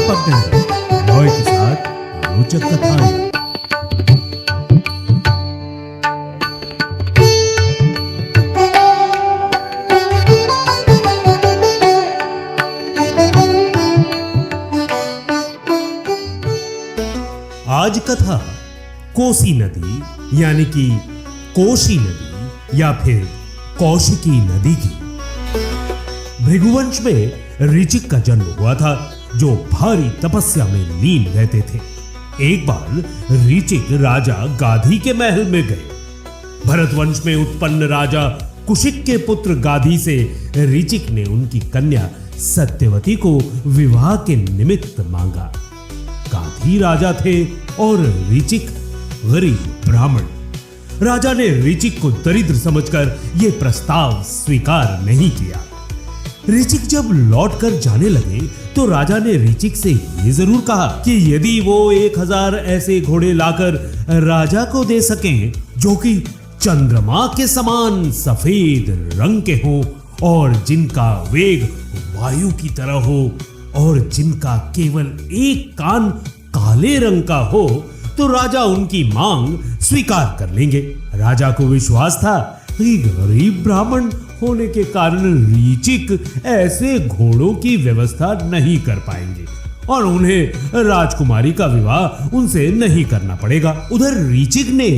चिपक गए। रॉय के साथ रोचक कथाएं। आज कथा कोसी नदी यानी कि कोशी नदी या फिर कौशिकी नदी की। भृगुवंश में ऋचिक का जन्म हुआ था, जो भारी तपस्या में लीन रहते थे। एक बार ऋचिक राजा गाधी के महल में गए। भरतवंश में उत्पन्न राजा कुशिक के पुत्र गाधी से ऋचिक ने उनकी कन्या सत्यवती को विवाह के निमित्त मांगा। गाधी राजा थे और ऋचिक गरीब ब्राह्मण। राजा ने ऋचिक को दरिद्र समझकर यह प्रस्ताव स्वीकार नहीं किया। ऋचिक जब लौटकर जाने लगे तो राजा ने ऋचिक से यह जरूर कहा कि यदि वो 1000 ऐसे घोड़े लाकर राजा को दे सकें जो कि चंद्रमा के समान सफेद रंग के हों और जिनका वेग वायु की तरह हो और जिनका केवल एक कान काले रंग का हो, तो राजा उनकी मांग स्वीकार कर लेंगे। राजा को विश्वास था कि गरीब ब्राह्मण होने के कारण ऋचिक ऐसे घोड़ों की व्यवस्था नहीं कर पाएंगे और उन्हें राजकुमारी का विवाह उनसे नहीं करना पड़ेगा। उधर ऋचिक ने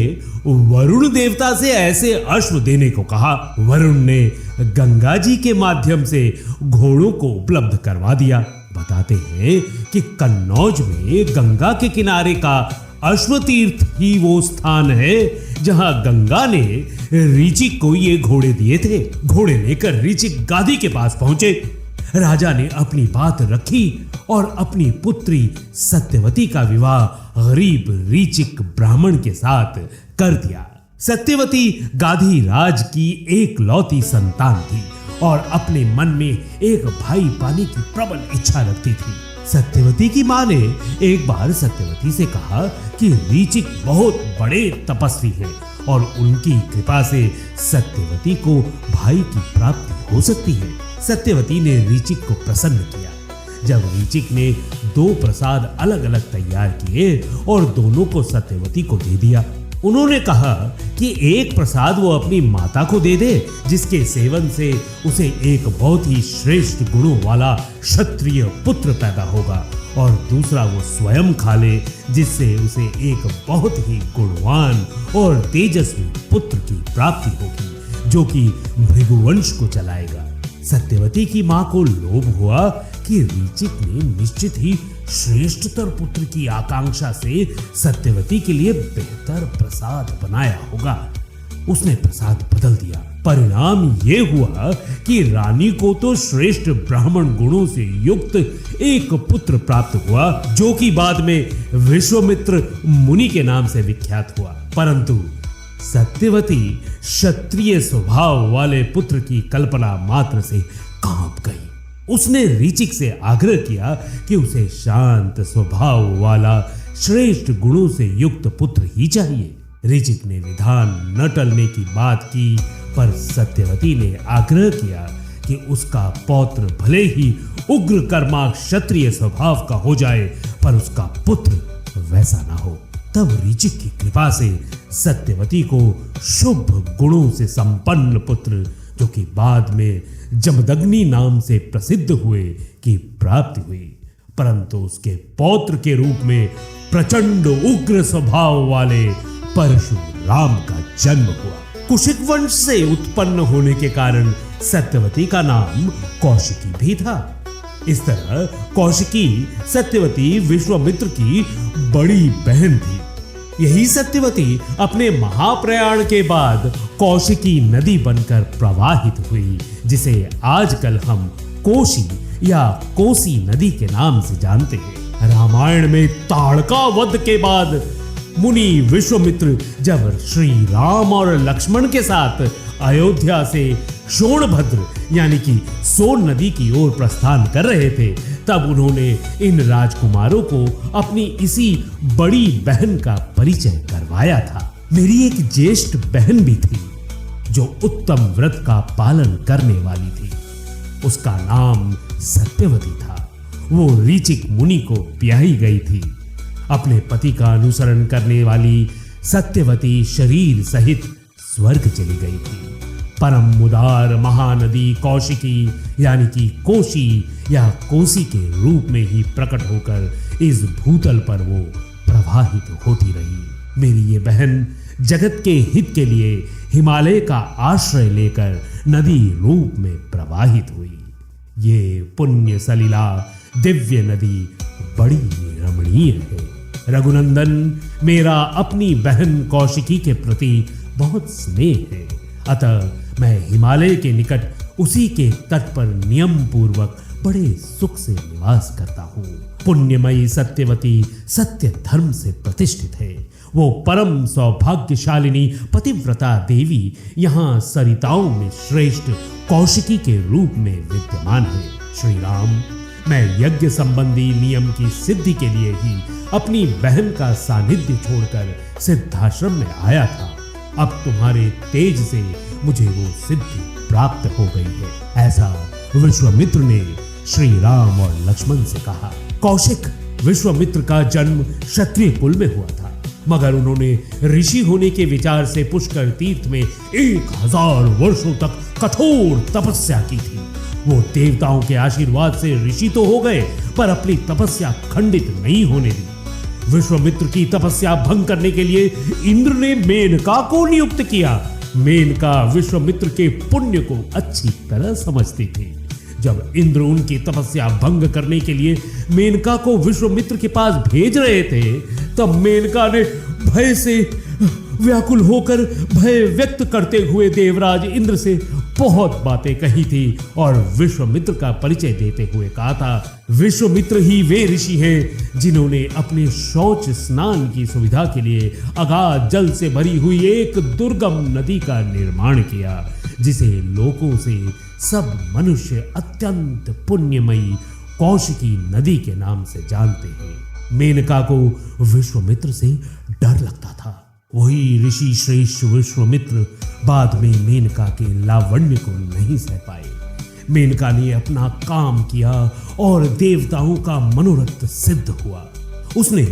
वरुण देवता से ऐसे अश्व देने को कहा। वरुण ने गंगा जी के माध्यम से घोड़ों को उपलब्ध करवा दिया। बताते हैं कि कन्नौज में गंगा के किनारे का अश्वतीर्थ ही वो स्थान है जहां गंगा ने ऋचिक को ये घोड़े दिए थे। घोड़े लेकर ऋचिक गादी के पास पहुंचे। राजा ने अपनी बात रखी और अपनी पुत्री सत्यवती का विवाह गरीब ऋचिक ब्राह्मण के साथ कर दिया। सत्यवती गाधी राज की एकलौती संतान थी और अपने मन में एक भाई पाने की प्रबल इच्छा रखती थी। सत्यवती की मां ने एक बार सत्यवती से कहा कि ऋचिक बहुत बड़े तपस्वी हैं और उनकी कृपा से सत्यवती को भाई की प्राप्ति हो सकती है। सत्यवती ने ऋचिक को प्रसन्न किया। जब ऋचिक ने 2 प्रसाद अलग अलग तैयार किए और दोनों को सत्यवती को दे दिया। उन्होंने कहा कि एक प्रसाद वो अपनी माता को दे दे, जिसके सेवन से उसे एक बहुत ही श्रेष्ठ गुणों वाला क्षत्रिय पुत्र पैदा होगा, और दूसरा वो स्वयं खा ले, जिससे उसे एक बहुत ही गुणवान और तेजस्वी पुत्र की प्राप्ति होगी, जो कि भृगुवंश को चलाएगा। सत्यवती की मां को लोभ हुआ कि ऋचिक ने निश्चित ही श्रेष्ठतर पुत्र की आकांक्षा से सत्यवती के लिए बेहतर प्रसाद बनाया होगा। उसने प्रसाद बदल दिया। परिणाम ये हुआ कि रानी को तो श्रेष्ठ ब्राह्मण गुणों से युक्त एक पुत्र प्राप्त हुआ, जो कि बाद में विश्वामित्र मुनि के नाम से विख्यात हुआ। परंतु सत्यवती क्षत्रिय स्वभाव वाले पुत्र की कल्पना मात्र से कांप गई। उसने ऋचिक से आग्रह किया कि उसे शांत स्वभाव वाला श्रेष्ठ गुणों से युक्त पुत्र ही चाहिए। ऋचिक ने विधान न टलने की बात की, पर सत्यवती ने आग्रह किया कि उसका पौत्र भले ही उग्र कर्मा क्षत्रिय स्वभाव का हो जाए, पर उसका पुत्र वैसा ना हो। तब ऋचिक की कृपा से सत्यवती को शुभ गुणों से संपन्न पुत्र, जो कि बाद में जमदग्नि नाम से प्रसिद्ध हुए, की प्राप्ति हुई। परंतु उसके पौत्र के रूप में प्रचंड उग्र स्वभाव वाले परशुराम का जन्म हुआ। कुशिक वंश से उत्पन्न होने के कारण सत्यवती का नाम कौशिकी भी था। इस तरह कौशिकी सत्यवती विश्वामित्र की बड़ी बहन थी। यही सत्यवती अपने महाप्रयाण के बाद कौशिकी नदी बनकर प्रवाहित हुई, जिसे आजकल हम कोशी या कोसी नदी के नाम से जानते हैं। रामायण में ताड़का वध के बाद मुनि विश्वामित्र जब श्री राम और लक्ष्मण के साथ अयोध्या से सोनभद्र यानी कि सोन नदी की ओर प्रस्थान कर रहे थे, तब उन्होंने इन राजकुमारों को अपनी इसी बड़ी बहन का परिचय करवाया था। मेरी एक ज्येष्ठ बहन भी थी जो उत्तम व्रत का पालन करने वाली थी। उसका नाम सत्यवती था। वो ऋचिक मुनि को ब्याही गई थी। अपने पति का अनुसरण करने वाली सत्यवती शरीर सहित स्वर्ग चली गई थी। परम उदार महानदी कौशिकी यानी कि कोशी या कोसी के रूप में ही प्रकट होकर इस भूतल पर वो प्रवाहित होती रही। मेरी ये बहन जगत के हित के लिए हिमालय का आश्रय लेकर नदी रूप में प्रवाहित हुई। ये पुण्य सलिला दिव्य नदी बड़ी रमणीय है। रघुनंदन, मेरा अपनी बहन कौशिकी के प्रति बहुत स्नेह है, अतः मैं हिमालय के निकट उसी के तट पर नियम पूर्वक बड़े सुख से निवास करता हूँ। पुण्यमयी सत्यवती सत्य धर्म से प्रतिष्ठित है। वो परम सौभाग्यशालिनी पतिव्रता देवी यहाँ सरिताओं में श्रेष्ठ कौशिकी के रूप में विद्यमान है। श्री राम, मैं यज्ञ संबंधी नियम की सिद्धि के लिए ही अपनी बहन का सानिध्य छोड़कर सिद्धाश्रम में आया था। अब तुम्हारे तेज से मुझे वो सिद्धि प्राप्त हो गई है। ऐसा विश्वामित्र ने श्री राम और लक्ष्मण से कहा। कौशिक, विश्वामित्र का जन्म क्षत्रिय कुल में हुआ था, मगर उन्होंने ऋषि होने के विचार से पुष्कर तीर्थ में 1000 वर्षों तक कठोर तपस्या की थी। वो देवताओं के आशीर्वाद से ऋषि तो हो गए, पर अपनी तपस्या खंडित नहीं होने दी। विश्वामित्र की तपस्या भंग करने के लिए इंद्र ने मेनका को नियुक्त किया। मेनका विश्वामित्र के पुण्य को अच्छी तरह समझती थी। जब इंद्र उनकी तपस्या भंग करने के लिए मेनका को विश्वामित्र के पास भेज रहे थे, तब मेनका ने भय से व्याकुल होकर भय व्यक्त करते हुए देवराज इंद्र से बहुत बातें कही थी और विश्वामित्र का परिचय देते हुए कहा था, विश्वामित्र ही वे ऋषि हैं जिन्होंने अपने शौच स्नान की सुविधा के लिए अगाध जल से भरी हुई एक दुर्गम नदी का निर्माण किया, जिसे लोगों से सब मनुष्य अत्यंत पुण्यमयी कौशिकी नदी के नाम से जानते हैं। मेनका को विश्वामित्र से डर लगता था। वही ऋषि श्रेष्ठ विश्वामित्र बाद में मेनका के लावण्य को नहीं सह पाए। मेनका ने अपना काम किया और देवताओं का मनोरथ सिद्ध हुआ। उसने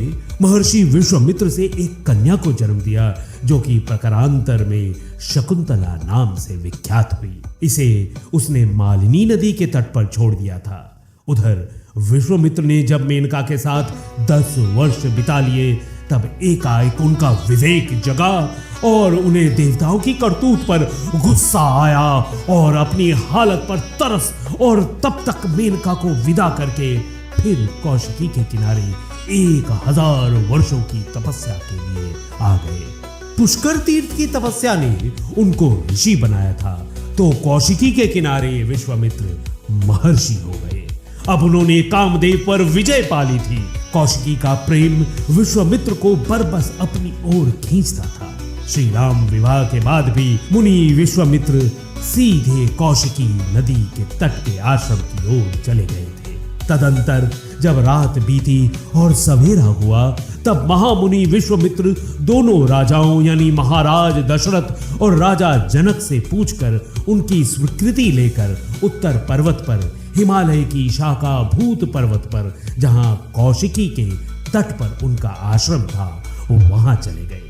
महर्षि विश्वामित्र से एक कन्या को जन्म दिया, जो कि प्रकारांतर में शकुंतला नाम से विख्यात हुई। इसे उसने मालिनी नदी के तट पर छोड़ दिया था। उधर विश्वामित्र ने जब मेनका के साथ 10 वर्ष बिता लिए, तब एकाएक उनका विवेक जगा और उन्हें देवताओं की करतूत पर गुस्सा आया और अपनी हालत पर तरस, और तब तक मेनका को विदा करके फिर कौशिकी के किनारे 1000 वर्षों की तपस्या के लिए आ गए। पुष्कर तीर्थ की तपस्या ने उनको ऋषि बनाया था, तो कौशिकी के किनारे विश्वामित्र महर्षि हो गए। अब उन्होंने कामदेव पर विजय पा ली थी। कौशिकी का प्रेम विश्वामित्र को बरबस अपनी ओर खींचता था। श्री राम विवाह के बाद भी मुनि विश्वामित्र सीधे कौशिकी नदी के तट के आश्रम की ओर चले गए थे। तदंतर जब रात बीती और सवेरा हुआ, तब महामुनि विश्वामित्र दोनों राजाओं यानी महाराज दशरथ और राजा जनक से पूछकर उनकी स्वीकृति लेकर उत्तर पर्वत पर, हिमालय की शाखा भूत पर्वत पर, जहां कौशिकी के तट पर उनका आश्रम था, वहां चले गए।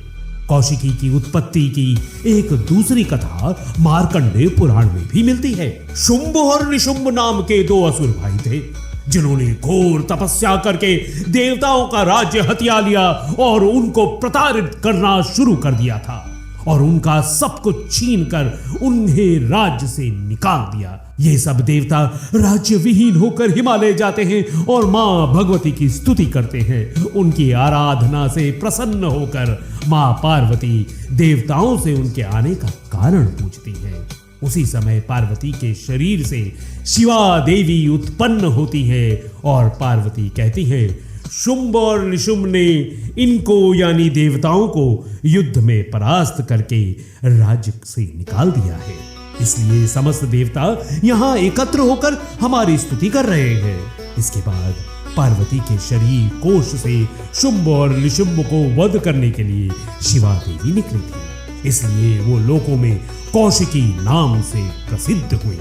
कौशिकी की उत्पत्ति की एक दूसरी कथा मार्कंडेय पुराण में भी मिलती है। शुंभ और निशुंभ नाम के 2 असुर भाई थे, जिन्होंने घोर तपस्या करके देवताओं का राज्य हथिया लिया और उनको प्रताड़ित करना शुरू कर दिया था, और उनका सब कुछ छीन कर उन्हें राज्य से निकाल दिया। ये सब देवता राज्य विहीन होकर हिमालय जाते हैं और मां भगवती की स्तुति करते हैं। उनकी आराधना से प्रसन्न होकर मां पार्वती देवताओं से उनके आने का कारण पूछती है। उसी समय पार्वती के शरीर से शिवा देवी उत्पन्न होती है और पार्वती कहती है, शुंभ और निशुंभ ने इनको यानी देवताओं को युद्ध में परास्त करके राज्य से निकाल दिया है, इसलिए समस्त देवता यहाँ एकत्र होकर हमारी स्तुति कर रहे हैं। इसके बाद पार्वती के शरीर कोश से शुंभ और निशुंभ को वध करने के लिए शिवा देवी निकली थी, इसलिए वो लोकों में कौशिकी नाम से प्रसिद्ध हुई।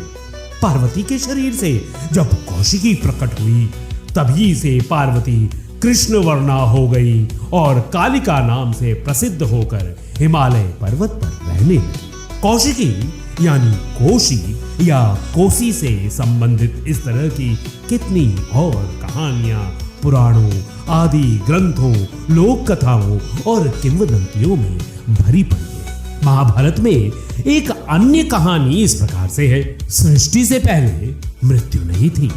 पार्वती के शरीर से जब कौशिकी प्रकट हुई, तभी से पार्वती कृष्णवर्णा हो गई और कालिका नाम से प्रसिद्ध होकर हिमालय पर्वत पर रहने लगी। कौशिकी यानी कोशी या कोसी से संबंधित इस तरह की कितनी और कहानियां पुराणों आदि ग्रंथों, लोक कथाओं और किंवदंतियों में भरी पड़ी है। महाभारत में एक अन्य कहानी इस प्रकार से है। सृष्टि से पहले मृत्यु नहीं थी,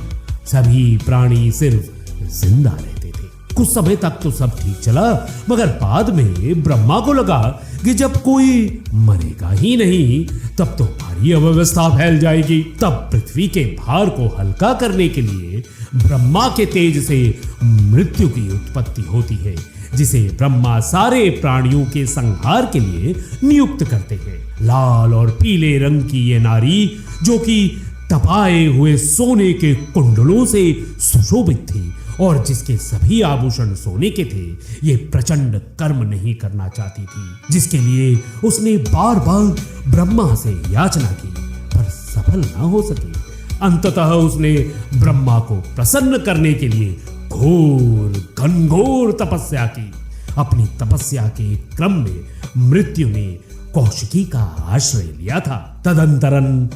सभी प्राणी सिर्फ जिंदा रहते थे। कुछ समय तक तो सब ठीक चला, मगर बाद में ब्रह्मा को लगा कि जब कोई मरेगा ही नहीं तब तो भारी अव्यवस्था फैल जाएगी। तब पृथ्वी के भार को हल्का करने के लिए ब्रह्मा के तेज से मृत्यु की उत्पत्ति होती है, जिसे ब्रह्मा सारे प्राणियों के संहार के लिए नियुक्त करते हैं। लाल और पीले रंग की ये नारी, जो कि तपाए हुए सोने के कुंडलों से सुशोभित थी और जिसके सभी आभूषण सोने के थे, ये प्रचंड कर्म नहीं करना चाहती थी, जिसके लिए उसने बार बार ब्रह्मा से याचना की पर सफल ना हो सकी। अंततः उसने ब्रह्मा को प्रसन्न करने के लिए घोर घनघोर तपस्या की। अपनी तपस्या के क्रम में मृत्यु ने कौशिकी का आश्रय लिया था। तदंतरन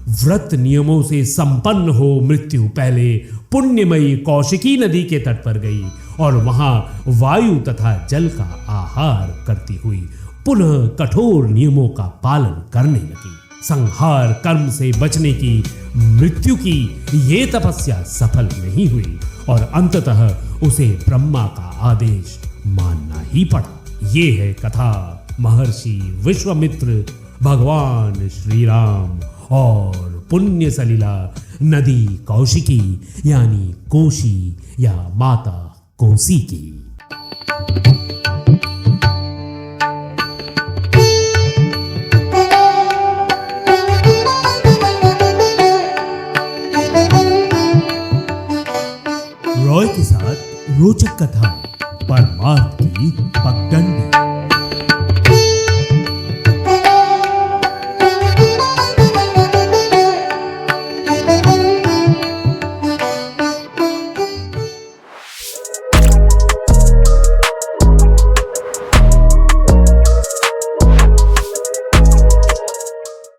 व्रत नियमों से संपन्न हो मृत्यु पहले पुण्यमयी कौशिकी नदी के तट पर गई और वहां वायु तथा जल का आहार करती हुई पुनः कठोर नियमों का पालन करने लगी। संहार कर्म से बचने की मृत्यु की ये तपस्या सफल नहीं हुई और अंततः उसे ब्रह्मा का आदेश मानना ही पड़ा। ये है कथा महर्षि विश्वामित्र, भगवान श्री राम और पुण्य सलिला नदी कौशिकी यानी कोशी या माता कोसी की। रॉय के साथ रोचक कथा परमार्थ की पगडंडी।